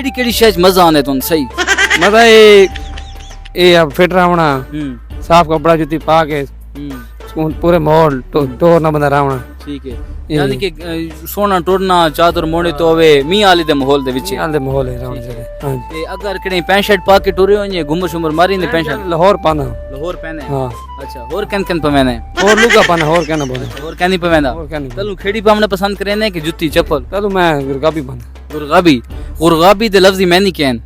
केड़ी शय च मजा आने तुम सही? मजा ये अब फिट रहना, साफ कपड़ा जुती पा के पूरे माहौल टोर ना बंदा रहना। ठीक है, यानी कि सोना टुरना चादर मोड़े तो हवे मी आली दे माहौल दे विच आल दे माहौल है रहना चाहिए। हां ते अगर कने पैंट शर्ट पा के टुरे होए घुमर शुमर मारी ने पैंट शर्ट लाहौर पाना, लाहौर पहने। हां अच्छा, और कन पहने? और लुगा पाना, और क्या ना बोले, और कहनी पवेंदा? और क्या नहीं। तलू खेड़ी पावना पसंद करे ने कि जुत्ती चप्पल? तलू मैं गुरगाबी पाना। गुरगाबी दे लफ्ज़ मैंने कहन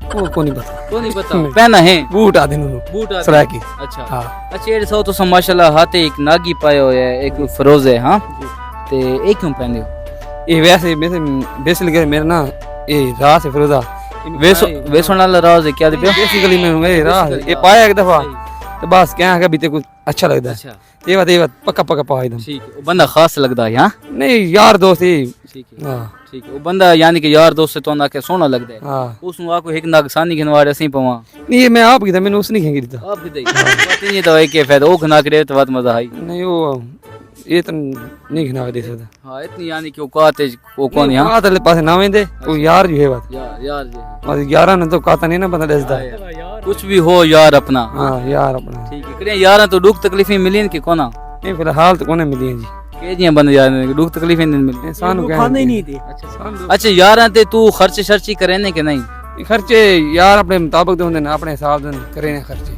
को नहीं पता, तो नहीं पता पहना है बूट आदि नु बूट आदि। सराय की। अच्छा हां अच्छा, ये सो तो माशाल्लाह हाथे एक नागी पायो है, एक फरोज है। हां ते एक क्यों पहनदे हो? ये वैसे बेसिकली मेरा ना ये रास है फिरोजा, वेसो नाल राज है क्या दे पे? बेसिकली मैं ये रास ये पाया एक दफा तो बस क्या है बीते कुछ अच्छा लगता है। अच्छा, ये बात पक्का पाया एकदम। ठीक है, वो बंदा खास लगदा है। हां नहीं यार दोस्त ही। ठीक है, हां ठीक है, वो बंदा यानी कि यार दोस्त से तो ना के सोना लगदा है। हां उसनु आको एक नागसानी घनवाड़े सही पवा नहीं मैं आप की था, मैंने उसने खेंगी था। आप भी दई बात नहीं तो है के फायदा ओ घना करे तो बात मजा आई। नहीं वो ये तो नहीं घिना दे सकता। हां इतनी यानी कि औकात है वो कौन? यहां हां तेरे पास ना वेंदे वो यार जो है बात यार जी और 11 ने तो कहता नहीं ना बंदा दसदा। कुछ भी हो यार अपना। हां यार अपना। ठीक है, कड़े यार तो दुख तकलीफें मिली कि कोना? नहीं फिलहाल तो कोने मिली है जी। के जी बंद यार ने दुख तकलीफें नहीं मिली? इंसान को खाने नहीं थे। अच्छा यार ते तू खर्च शर्ची करे ने कि नहीं? खर्चे यार अपने मुताबिक दे होंदे ना, अपने हिसाब दे करे ने खर्चे।